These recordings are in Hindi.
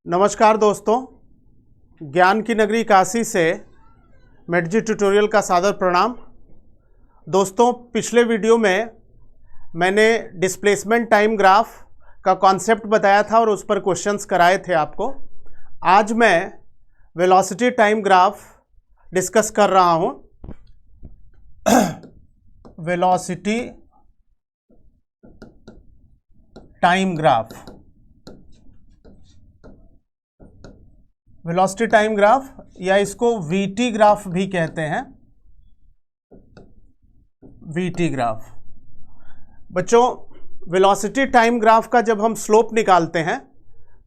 नमस्कार दोस्तों, ज्ञान की नगरी काशी से मेटजी ट्यूटोरियल का सादर प्रणाम। दोस्तों, पिछले वीडियो में मैंने डिस्प्लेसमेंट टाइम ग्राफ का कॉन्सेप्ट बताया था और उस पर क्वेश्चंस कराए थे आपको। आज मैं वेलोसिटी टाइम ग्राफ डिस्कस कर रहा हूं। Velocity time graph, velocity time graph या इसको वीटी ग्राफ भी कहते हैं। वीटी ग्राफ बच्चों, वेलोसिटी टाइम ग्राफ का जब हम स्लोप निकालते हैं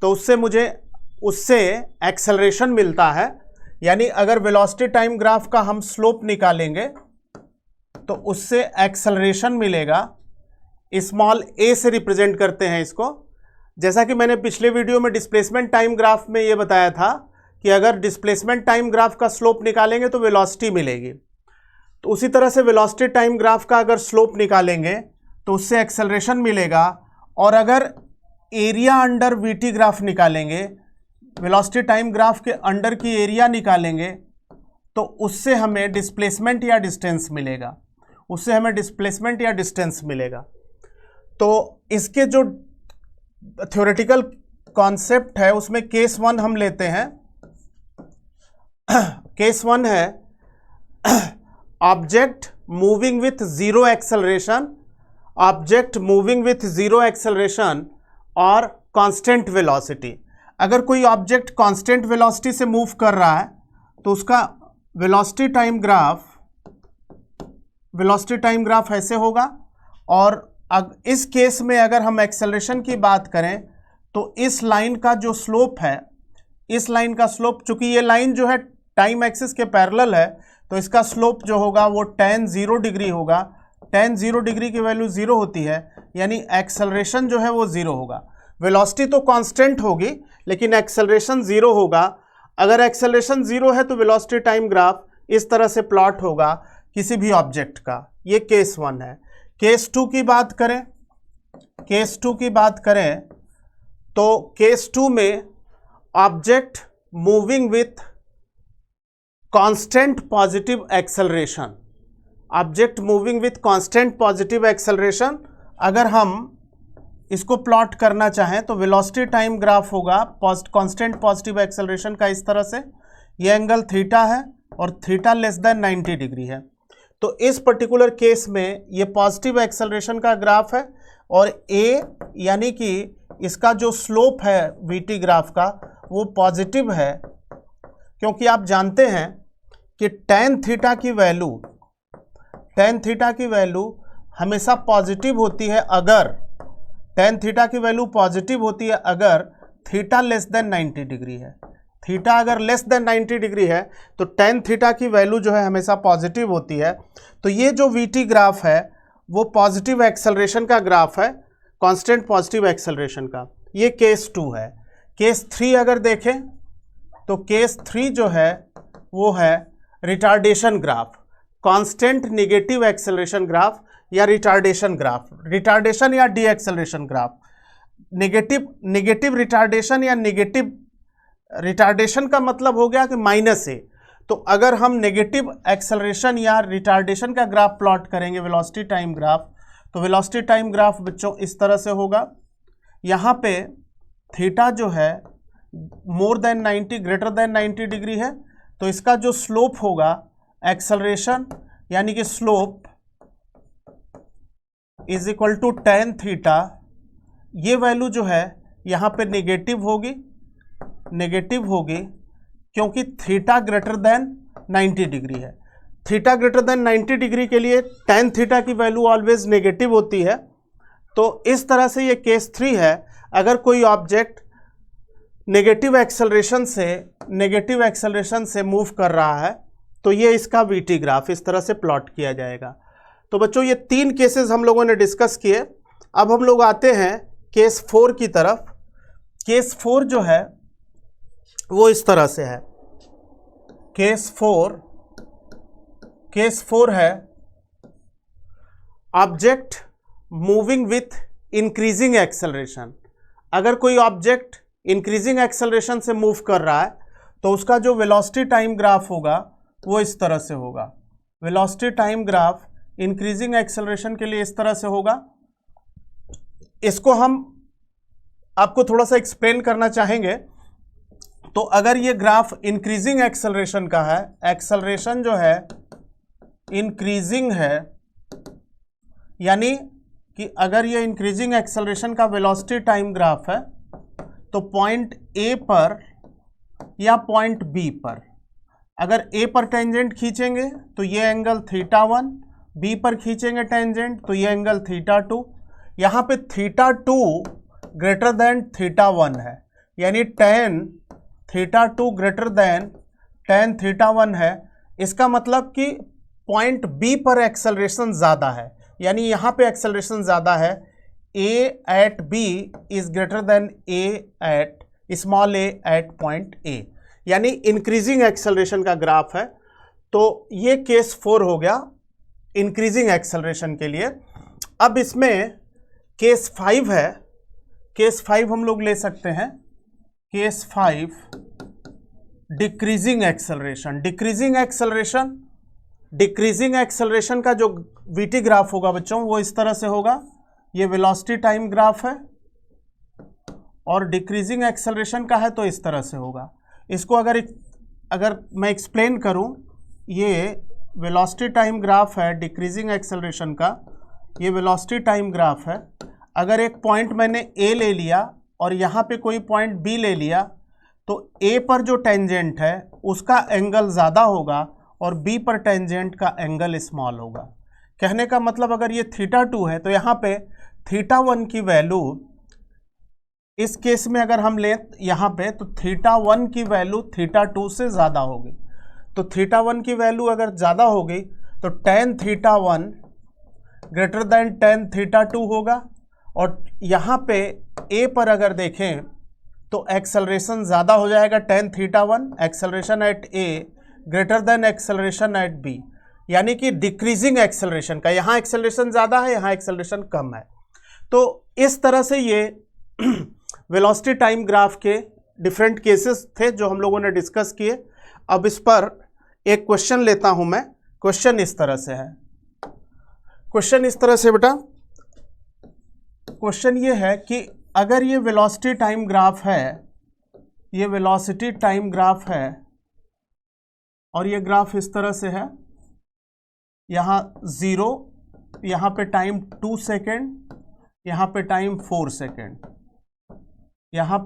तो उससे एक्सेलरेशन मिलता है। यानी अगर वेलोसिटी टाइम ग्राफ का हम स्लोप निकालेंगे तो उससे एक्सेलरेशन मिलेगा। स्मॉल ए से रिप्रेजेंट करते हैं इसको। जैसा कि मैंने पिछले वीडियो में डिस्प्लेसमेंट टाइम ग्राफ में ये बताया था कि अगर डिस्प्लेसमेंट टाइम ग्राफ का स्लोप निकालेंगे तो वेलोसिटी मिलेगी, तो उसी तरह से वेलोसिटी टाइम ग्राफ का अगर स्लोप निकालेंगे तो उससे एक्सेलरेशन मिलेगा। और अगर एरिया अंडर वीटी ग्राफ निकालेंगे, वेलोसिटी टाइम ग्राफ के अंडर की एरिया निकालेंगे तो उससे हमें डिस्प्लेसमेंट या डिस्टेंस मिलेगा। तो इसके जो थ्योरेटिकल कॉन्सेप्ट है उसमें केस वन हम लेते हैं। केस वन है object moving with zero acceleration और कांस्टेंट वेलोसिटी। अगर कोई ऑब्जेक्ट कांस्टेंट वेलोसिटी से मूव कर रहा है तो उसका वेलोसिटी टाइम ग्राफ ऐसे होगा। और इस केस में अगर हम एक्सेलरेशन की बात करें तो इस लाइन का जो स्लोप है, इस लाइन का स्लोप, चूंकि ये लाइन जो है टाइम एक्सिस के पैरेलल है तो इसका स्लोप जो होगा वो tan 0 डिग्री होगा। tan 0 डिग्री की वैल्यू 0 होती है, यानी एक्सेलरेशन जो है वो 0 होगा। वेलोसिटी तो कांस्टेंट होगी लेकिन एक्सेलरेशन 0 होगा। अगर एक्सेलरेशन 0 है तो वेलोसिटी टाइम ग्राफ इस तरह से प्लॉट होगा किसी भी ऑब्जेक्ट का। ये केस वन है। केस टू की बात करें तो केस टू में object moving with constant positive acceleration, अगर हम इसको प्लॉट करना चाहें तो वेलोसिटी टाइम ग्राफ होगा कांस्टेंट पॉजिटिव एक्सेलरेशन का इस तरह से। ये एंगल थीटा है और थीटा लेस देन 90 डिग्री है। तो इस पर्टिकुलर केस में ये पॉजिटिव एक्सेलरेशन का ग्राफ है और ए यानी कि इसका जो स्लोप है वीटी ग्राफ का वो पॉजिटिव है, क्योंकि आप जानते हैं कि tan थीटा की वैल्यू हमेशा पॉजिटिव होती है अगर थीटा लेस देन 90 डिग्री है। थीटा अगर लेस देन 90 डिग्री है तो tan थीटा की वैल्यू जो है हमेशा पॉजिटिव होती है। तो ये जो वीटी ग्राफ है वो पॉजिटिव एक्सेलरेशन का ग्राफ है, कांस्टेंट पॉजिटिव एक्सेलरेशन का। ये केस टू है। केस थ्री अगर देखें तो केस थ्री जो है वो है retardation graph, constant negative acceleration graph या रिटार्डेशन या D acceleration graph. Negative retardation या रिटार्डेशन का मतलब हो गया कि माइनस ए। तो अगर हम नेगेटिव एक्सेलरेशन या रिटार्डेशन का ग्राफ प्लॉट करेंगे वेलोसिटी टाइम ग्राफ, तो वेलोसिटी टाइम ग्राफ बच्चों इस तरह से होगा। यहाँ पे थीटा जो है more than 90 greater than 90 degree है, तो इसका जो स्लोप होगा एक्सेलरेशन यानी कि slope is equal to tan theta. ये वैल्यू जो है यहाँ पे नेगेटिव होगी क्योंकि थीटा ग्रेटर देन 90 डिग्री है। थीटा ग्रेटर देन 90 डिग्री के लिए tan थीटा की वैल्यू ऑलवेज नेगेटिव होती है। तो इस तरह से ये केस थ्री है। अगर कोई ऑब्जेक्ट नेगेटिव एक्सेलरेशन से मूव कर रहा है तो ये इसका वीटी ग्राफ इस तरह से प्लॉट किया जाएगा। तो बच्चों, ये तीन केसेस हम लोगों ने डिस्कस किए। अब हम लोग आते हैं केस फोर की तरफ। केस फोर जो है वो इस तरह से है। केस फोर है object moving with increasing acceleration. अगर कोई ऑब्जेक्ट इंक्रीजिंग एक्सेलरेशन से मूव कर रहा है, तो उसका जो वेलोसिटी टाइम ग्राफ होगा वो इस तरह से होगा। Velocity time graph increasing acceleration के लिए इस तरह से होगा। इसको हम आपको थोड़ा सा एक्सप्लेन करना चाहेंगे। तो अगर ये ग्राफ इंक्रीजिंग एक्सेलरेशन का है, एक्सेलरेशन जो है इंक्रीजिंग है, यानी कि अगर ये इंक्रीजिंग एक्सेलरेशन का वेलोसिटी टाइम ग्राफ है, तो पॉइंट ए पर या पॉइंट बी पर, अगर ए पर टेंजेंट खींचेंगे तो ये एंगल θ1, बी पर खींचेंगे टेंजेंट तो ये एंगल θ2। यहाँ पे θ2 ग्रेटर देन θ1 है, यानी tan θ2 ग्रेटर देन tan θ1 है। इसका मतलब कि पॉइंट बी पर एक्सेलरेशन ज़्यादा है, यानी यहाँ पे एक्सेलरेशन ज़्यादा है। A at B is greater than A at small a at point A, यानी इंक्रीजिंग एक्सेलरेशन का ग्राफ है। तो ये केस 4 हो गया इंक्रीजिंग एक्सेलरेशन के लिए। अब इसमें केस 5 है। केस 5 हम लोग ले सकते हैं। Case 5 decreasing acceleration. Decreasing acceleration का जो VT ग्राफ होगा बच्चों वो इस तरह से होगा। ये वेलोसिटी टाइम ग्राफ है, और डिक्रीजिंग एक्सेलरेशन का है तो इस तरह से होगा। इसको अगर मैं एक्सप्लेन करूं, ये वेलोसिटी टाइम ग्राफ है डिक्रीजिंग एक्सेलरेशन का, ये वेलोसिटी टाइम ग्राफ है। अगर एक पॉइंट मैंने A ले लिया और यहाँ पे कोई पॉइंट B ले लिया, तो A पर जो टेंजेंट है उसका एंगल ज़्यादा होगा और B पर टेंजेंट का एंगल स्मॉल होगा। कहने का मतलब अगर ये θ2 है तो यहाँ पे θ1 की वैल्यू, इस केस में अगर हम लें यहाँ पे, तो θ1 की वैल्यू θ2 से ज़्यादा होगी। तो θ1 की वैल्यू अगर ज़्यादा होगी तो tan θ1 ग्रेटर देन tan θ2 होगा। और यहाँ पे A पर अगर देखें तो एक्सेलरेशन ज़्यादा हो जाएगा tan θ1, acceleration at A greater than acceleration at B, यानी कि डिक्रीजिंग एक्सेलरेशन का, यहाँ एक्सेलरेशन ज़्यादा है, यहाँ एक्सेलरेशन कम है। तो इस तरह से ये वेलोसिटी टाइम ग्राफ के डिफरेंट केसेस थे जो हम लोगों ने डिस्कस किए। अब इस पर एक क्वेश्चन लेता हूँ मैं। क्वेश्चन इस तरह से है। क्वेश्चन इस तरह से बेटा, क्वेश्चन ये है कि अगर ये वेलोसिटी टाइम ग्राफ है, ये वेलोसिटी टाइम ग्राफ है और ये ग्राफ इस तरह से है, यहाँ 0, यहाँ पे टाइम 2 सेकेंड, यहाँ पे टाइम 4 सेकेंड, यहाँ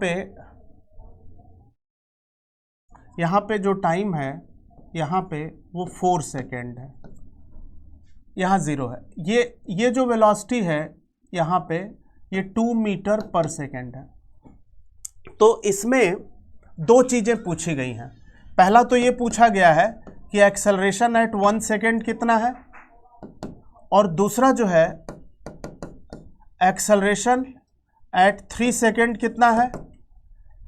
पे जो टाइम है यहाँ पे वो 4 सेकेंड है, यहाँ 0 है। ये जो वेलोसिटी है यहाँ पे ये 2 मीटर पर सेकेंड है। तो इसमें दो चीज़ें पूछी गई हैं। पहला तो ये पूछा गया है कि एक्सेलरेशन एट 1 सेकेंड कितना है, और दूसरा जो है एक्सेलरेशन एट 3 सेकेंड कितना है।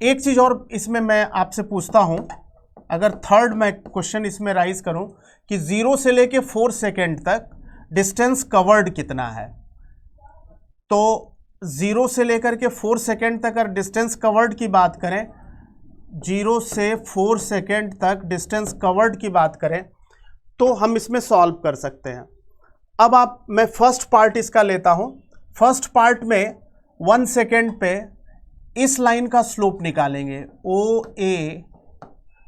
एक चीज़ और इसमें मैं आपसे पूछता हूँ, अगर थर्ड मैं क्वेश्चन इसमें राइज करूँ कि 0 से लेके 4 सेकेंड तक डिस्टेंस कवर्ड कितना है, तो 0 से लेकर के 4 सेकेंड तक अगर डिस्टेंस कवर्ड की बात करें, 0 से 4 सेकेंड तक डिस्टेंस कवर्ड की बात करें, तो हम इसमें सॉल्व कर सकते हैं। अब मैं फर्स्ट पार्ट इसका लेता हूँ। फर्स्ट पार्ट में 1 सेकेंड पे इस लाइन का स्लोप निकालेंगे, ओ ए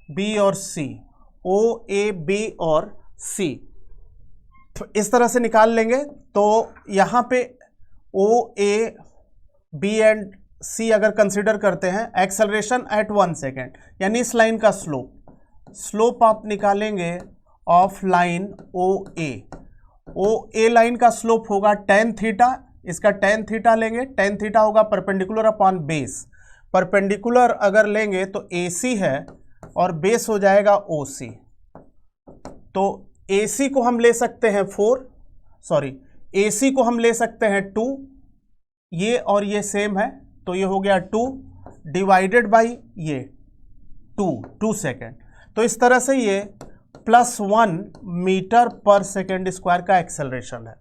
बी और सी, ओ ए बी और सी, इस तरह से निकाल लेंगे। तो यहाँ पे ओ ए बी एंड सी अगर कंसिडर करते हैं, एक्सेलरेशन एट 1 सेकेंड, यानी इस लाइन का स्लोप आप निकालेंगे of line O A line का स्लोप होगा tan थीटा, इसका tan थीटा लेंगे, tan थीटा होगा परपेंडिकुलर अपॉन बेस। परपेंडिकुलर अगर लेंगे तो AC है और बेस हो जाएगा OC। तो AC को हम ले सकते हैं AC को हम ले सकते हैं 2, ये और ये सेम है तो ये हो गया 2 डिवाइडेड बाई ये 2 सेकेंड। तो इस तरह से ये +1 मीटर पर सेकेंड स्क्वायर का एक्सेलरेशन है।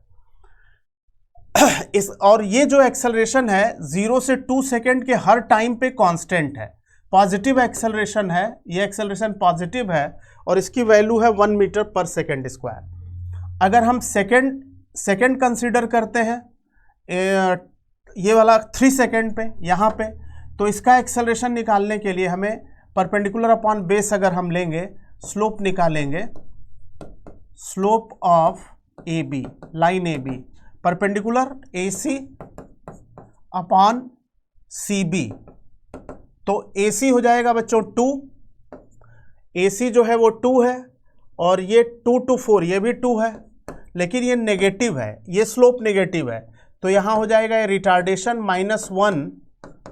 और ये जो एक्सेलरेशन है 0 से 2 सेकेंड के हर टाइम पे कांस्टेंट है, पॉजिटिव एक्सेलरेशन है, ये एक्सेलरेशन पॉजिटिव है और इसकी वैल्यू है 1 मीटर पर सेकेंड स्क्वायर। अगर हम सेकेंड कंसीडर करते हैं ये वाला 3 सेकेंड पे यहाँ पे, तो इसका एक्सेलरेशन निकालने के लिए हमें परपेंडिकुलर अपॉन बेस अगर हम लेंगे, स्लोप निकालेंगे, slope of A B, line A B perpendicular A C upon C B, तो ए सी हो जाएगा बच्चों 2, ए सी जो है वो 2 है और ये 2 to 4 ये भी 2 है, लेकिन ये नेगेटिव है, ये स्लोप नेगेटिव है, तो यहाँ हो जाएगा ये रिटार्डेशन -1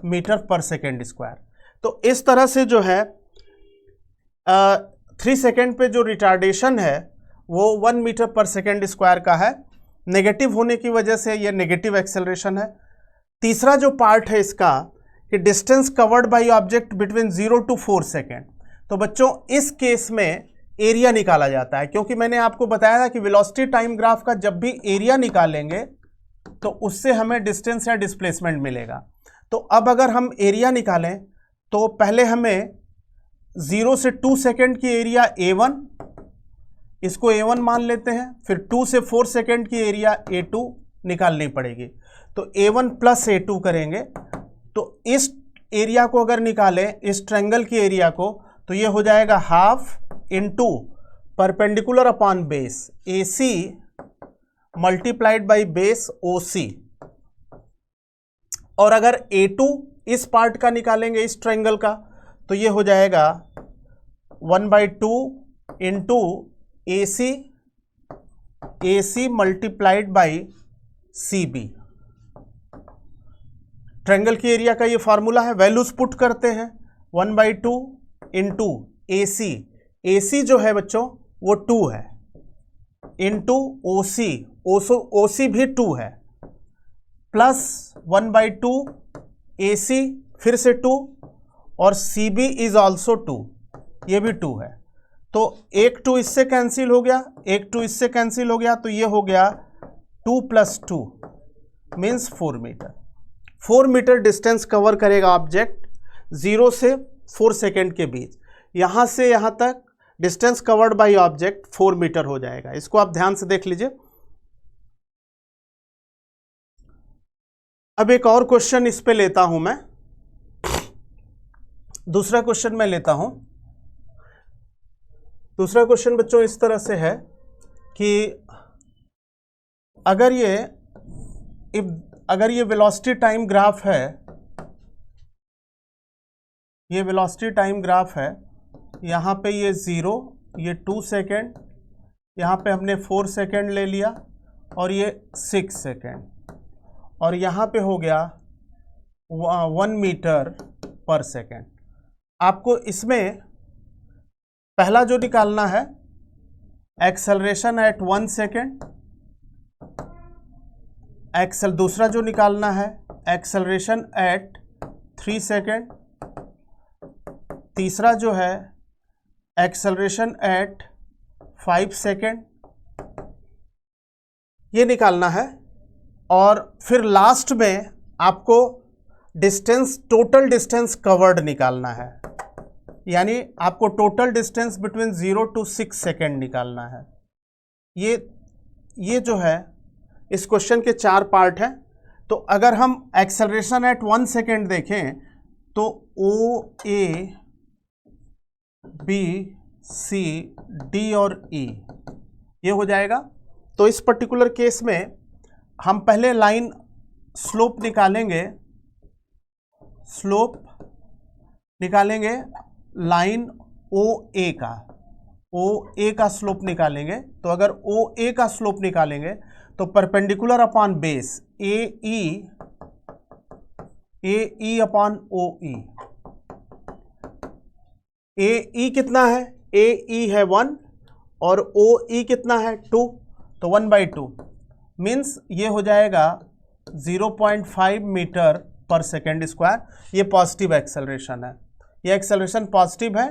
मीटर पर सेकेंड स्क्वायर। तो इस तरह से जो है 3 सेकेंड पे जो रिटार्डेशन है वो 1 मीटर पर सेकेंड स्क्वायर का है, नेगेटिव होने की वजह से ये नेगेटिव एक्सेलरेशन है। तीसरा जो पार्ट है इसका कि distance covered by object between 0 to 4 second, तो बच्चों इस केस में एरिया निकाला जाता है, क्योंकि मैंने आपको बताया था कि वेलोसिटी टाइम ग्राफ का जब भी एरिया निकालेंगे तो उससे हमें डिस्टेंस या डिस्प्लेसमेंट मिलेगा। तो अब अगर हम एरिया निकालें तो पहले हमें 0 से 2 सेकेंड की एरिया A1, इसको A1 मान लेते हैं, फिर 2 से 4 सेकेंड की एरिया A2 निकालनी पड़ेगी, तो A1 प्लस A2 करेंगे। तो इस एरिया को अगर निकालें, इस ट्रायंगल की एरिया को, तो ये हो जाएगा half into perpendicular upon base AC multiplied by base OC, और अगर A2 इस पार्ट का निकालेंगे, इस ट्रायंगल का, तो ये हो जाएगा 1/2 into AC multiplied by CB। Triangle की एरिया का ये फॉर्मूला है, वैल्यूज पुट करते हैं, 1/2 इंटू AC जो है बच्चों वो 2 है, इंटू OC भी 2 है, प्लस 1/2 AC फिर से 2 और CB इज ऑल्सो 2, ये भी 2 है। तो एक 2 इससे कैंसिल हो गया, एक 2 इससे कैंसिल हो गया, तो ये हो गया 2 + 2 means 4 meter. 4 meter distance cover करेगा ऑब्जेक्ट 0 से 4 सेकेंड के बीच। यहाँ से यहाँ तक distance covered by object 4 meter हो जाएगा। इसको आप ध्यान से देख लीजिए। अब एक और क्वेश्चन इस पे लेता हूं मैं, दूसरा क्वेश्चन मैं लेता हूं। दूसरा क्वेश्चन बच्चों इस तरह से है कि अगर ये वेलोसिटी टाइम ग्राफ है, ये वेलोसिटी टाइम ग्राफ है, यहाँ पे ये 0, ये 2 सेकेंड, यहाँ पे हमने 4 सेकेंड ले लिया और ये 6 सेकेंड, और यहाँ पे हो गया 1 मीटर पर सेकेंड। आपको इसमें पहला जो निकालना है एक्सेलरेशन एट 1 सेकेंड, दूसरा जो निकालना है एक्सेलरेशन एट 3 सेकेंड, तीसरा जो है एक्सेलरेशन एट 5 सेकेंड, ये निकालना है। और फिर लास्ट में आपको डिस्टेंस, टोटल डिस्टेंस कवर्ड निकालना है, यानी आपको total distance between 0 to 6 second निकालना है। ये जो है इस क्वेश्चन के 4 पार्ट हैं। तो अगर हम एक्सेलरेशन एट 1 सेकेंड देखें तो OA B C D और E ये हो जाएगा। तो इस पर्टिकुलर केस में हम पहले लाइन स्लोप निकालेंगे, लाइन OA का स्लोप निकालेंगे। तो अगर OA का स्लोप निकालेंगे तो perpendicular upon base AE upon OE, AE कितना है, AE है 1 और OE कितना है 2, तो 1/2 मीन्स ये हो जाएगा 0.5 मीटर पर सेकेंड स्क्वायर। ये पॉजिटिव एक्सेलरेशन है, ये एक्सेलरेशन पॉजिटिव है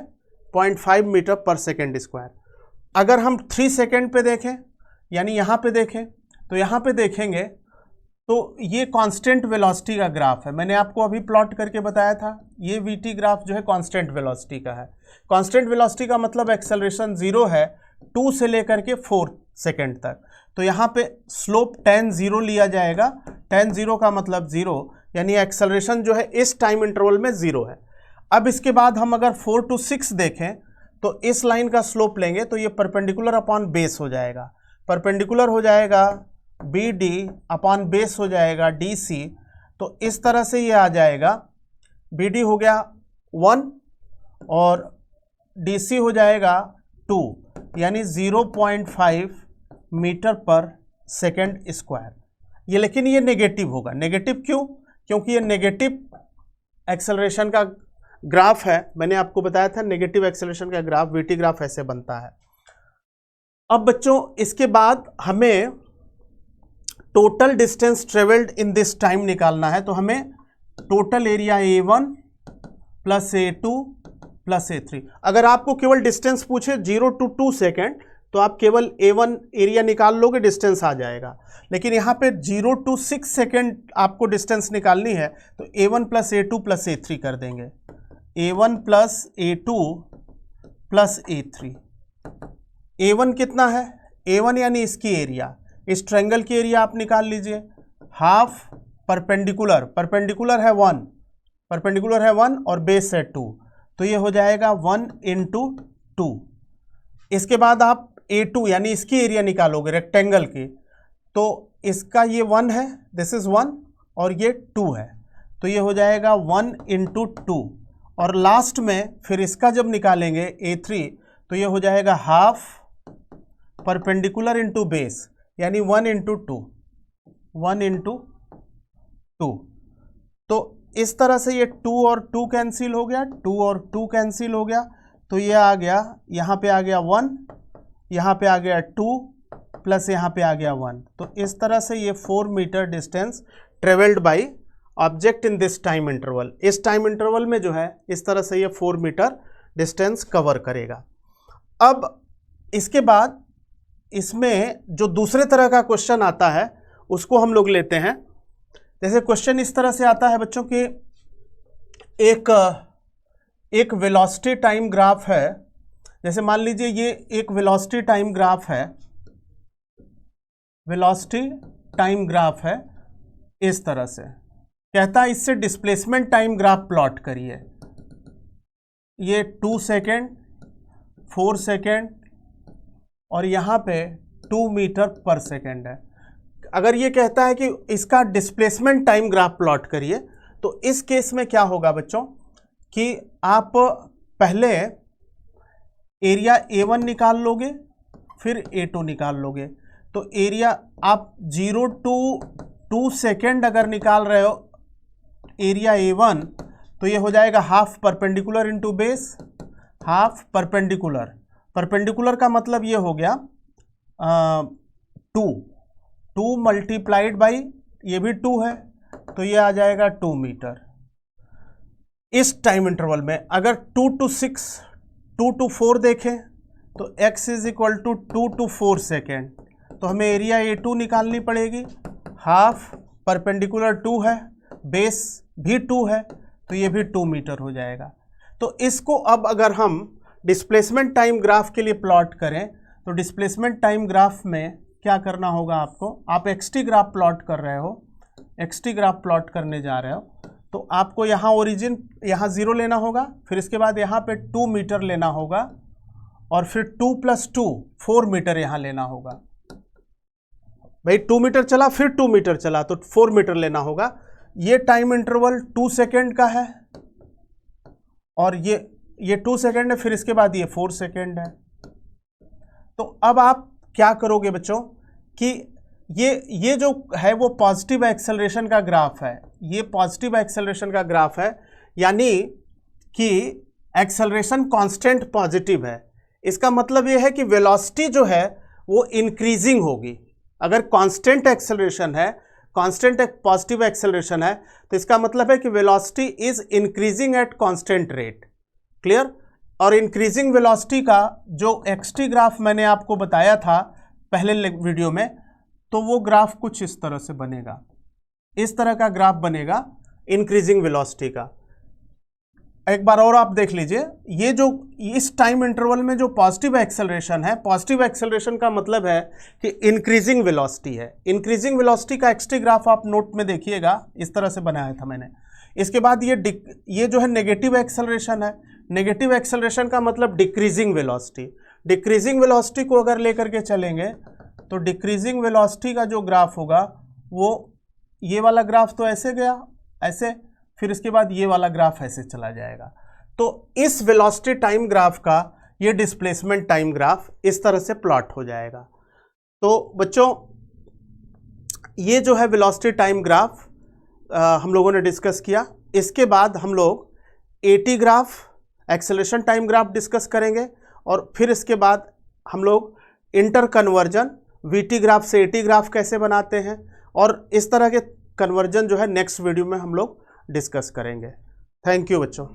0.5 मीटर पर सेकेंड स्क्वायर। अगर हम 3 सेकेंड पे देखें, यानी यहाँ पे देखें, तो यहाँ पे देखेंगे तो ये कांस्टेंट वेलोसिटी का ग्राफ है, मैंने आपको अभी प्लॉट करके बताया था। ये वीटी ग्राफ जो है कांस्टेंट वेलोसिटी का है। कांस्टेंट वेलोसिटी का मतलब एक्सेलरेशन 0 है 2 से लेकर के 4 सेकेंड तक। तो यहाँ पे स्लोप tan 0 लिया जाएगा। tan 0 का मतलब 0, यानी एक्सेलरेशन जो है इस टाइम इंटरवल में 0 है। अब इसके बाद हम अगर 4 to 6 देखें तो इस लाइन का स्लोप लेंगे तो ये परपेंडिकुलर अपॉन बेस हो जाएगा। परपेंडिकुलर हो जाएगा BD अपॉन बेस हो जाएगा DC। तो इस तरह से ये आ जाएगा, BD हो गया 1 और DC हो जाएगा 2, यानी 0.5 मीटर पर सेकेंड स्क्वायर। ये लेकिन ये नेगेटिव होगा। नेगेटिव क्यों? क्योंकि ये नेगेटिव एक्सेलरेशन का ग्राफ है। मैंने आपको बताया था नेगेटिव एक्सेलरेशन का ग्राफ, वीटी ग्राफ ऐसे बनता है। अब बच्चों इसके बाद हमें total distance travelled in this time निकालना है। तो हमें total area A1 plus A2 plus A3। अगर आपको केवल डिस्टेंस पूछे 0 to 2 सेकेंड तो आप केवल A1 एरिया निकाल लोगे, डिस्टेंस आ जाएगा। लेकिन यहाँ पे 0 to 6 सेकेंड आपको डिस्टेंस निकालनी है तो A1 plus A2 plus A3 कर देंगे। A1 plus A2 plus A3। A1 कितना है? A1 यानी इसकी एरिया, इस ट्रायंगल की एरिया आप निकाल लीजिए। हाफ परपेंडिकुलर, परपेंडिकुलर है 1, परपेंडिकुलर है 1 और बेस है 2, तो ये हो जाएगा 1 into 2। इसके बाद आप A2 यानी इसकी एरिया निकालोगे रेक्टेंगल की, तो इसका ये 1 है, दिस इज 1 और ये 2 है, तो ये हो जाएगा 1 into 2। और लास्ट में फिर इसका जब निकालेंगे A3 तो ये हो जाएगा हाफ परपेंडिकुलर इंटू बेस, यानी 1 into 2, 1 into 2। तो इस तरह से ये 2 और 2 कैंसिल हो गया, 2 और 2 कैंसिल हो गया, तो ये आ गया, यहाँ पे आ गया 1, यहाँ पे आ गया 2 प्लस यहाँ पे आ गया 1। तो इस तरह से ये 4 meter distance travelled by object in this time interval. इस टाइम इंटरवल में जो है इस तरह से ये 4 मीटर डिस्टेंस कवर करेगा। अब इसके बाद इसमें जो दूसरे तरह का क्वेश्चन आता है उसको हम लोग लेते हैं। जैसे क्वेश्चन इस तरह से आता है बच्चों कि एक वेलोसिटी टाइम ग्राफ है। जैसे मान लीजिए ये एक वेलोसिटी टाइम ग्राफ है, वेलोसिटी टाइम ग्राफ है इस तरह से। कहता है इससे डिस्प्लेसमेंट टाइम ग्राफ प्लॉट करिए। ये 2 सेकेंड, 4 सेकेंड और यहाँ पे 2 मीटर पर सेकेंड है। अगर ये कहता है कि इसका डिस्प्लेसमेंट टाइम ग्राफ प्लॉट करिए, तो इस केस में क्या होगा बच्चों कि आप पहले एरिया A1 निकाल लोगे, फिर A2 निकाल लोगे। तो एरिया आप 0 to 2 सेकेंड अगर निकाल रहे हो एरिया A1, तो ये हो जाएगा half perpendicular into base, half perpendicular. Perpendicular का मतलब ये हो गया 2 मल्टीप्लाइड बाई ये भी 2 है, तो ये आ जाएगा 2 मीटर। इस टाइम इंटरवल में अगर 2 to 6, 2 to 4 देखें तो x is equal to 2 to 4 second, तो हमें एरिया A2 निकालनी पड़ेगी। हाफ परपेंडिकुलर 2 है, बेस भी 2 है, तो ये भी 2 मीटर हो जाएगा। तो इसको अब अगर हम डिस्प्लेसमेंट टाइम ग्राफ के लिए प्लॉट करें तो डिस्प्लेसमेंट टाइम ग्राफ में क्या करना होगा आपको, आप xt ग्राफ प्लॉट कर रहे हो, xt ग्राफ प्लॉट करने जा रहे हो, तो आपको यहाँ ओरिजिन यहाँ 0 लेना होगा, फिर इसके बाद यहाँ पे 2 मीटर लेना होगा और फिर 2 + 2 4 मीटर यहाँ लेना होगा। भाई 2 मीटर चला, फिर 2 मीटर चला, तो 4 मीटर लेना होगा। ये टाइम इंटरवल 2 सेकेंड का है और ये 2 सेकेंड है, फिर इसके बाद ये 4 सेकेंड है। तो अब आप क्या करोगे बच्चों कि ये जो है वो पॉजिटिव एक्सेलरेशन का ग्राफ है, ये पॉजिटिव एक्सेलरेशन का ग्राफ है, यानी कि एक्सेलरेशन कांस्टेंट पॉजिटिव है। इसका मतलब ये है कि वेलोसिटी जो है वो इंक्रीजिंग होगी। अगर कांस्टेंट एक्सेलरेशन है, कांस्टेंट एक पॉजिटिव एक्सेलरेशन है, तो इसका मतलब है कि velocity is increasing at constant rate. Clear? और इंक्रीजिंग वेलोसिटी का जो xt ग्राफ मैंने आपको बताया था पहले वीडियो में, तो वो ग्राफ कुछ इस तरह से बनेगा। इस तरह का ग्राफ बनेगा इंक्रीजिंग वेलोसिटी का। एक बार और आप देख लीजिए, ये जो इस टाइम इंटरवल में जो पॉजिटिव एक्सेलरेशन है, पॉजिटिव एक्सेलरेशन का मतलब है कि इंक्रीजिंग वेलोसिटी है। इंक्रीजिंग वेलोसिटी का एक्सटी ग्राफ आप नोट में देखिएगा, इस तरह से बनाया था मैंने। इसके बाद ये जो है नेगेटिव एक्सेलरेशन है। नेगेटिव एक्सेलरेशन का मतलब डिक्रीजिंग वेलोसिटी। डिक्रीजिंग वेलोसिटी को अगर लेकर के चलेंगे तो डिक्रीजिंग वेलोसिटी का जो ग्राफ होगा वो ये वाला ग्राफ तो ऐसे गया, ऐसे, फिर इसके बाद ये वाला ग्राफ ऐसे चला जाएगा। तो इस वेलोसिटी टाइम ग्राफ का ये डिस्प्लेसमेंट टाइम ग्राफ इस तरह से प्लॉट हो जाएगा। तो बच्चों ये जो है वेलोसिटी टाइम ग्राफ हम लोगों ने डिस्कस किया। इसके बाद हम लोग eighty graph, acceleration time graph discuss करेंगे, और फिर इसके बाद हम लोग इंटर कन्वर्जन, वीटी ग्राफ से एटी ग्राफ कैसे बनाते हैं, और इस तरह के कन्वर्जन जो है नेक्स्ट वीडियो में हम लोग डिस्कस करेंगे। थैंक यू बच्चों।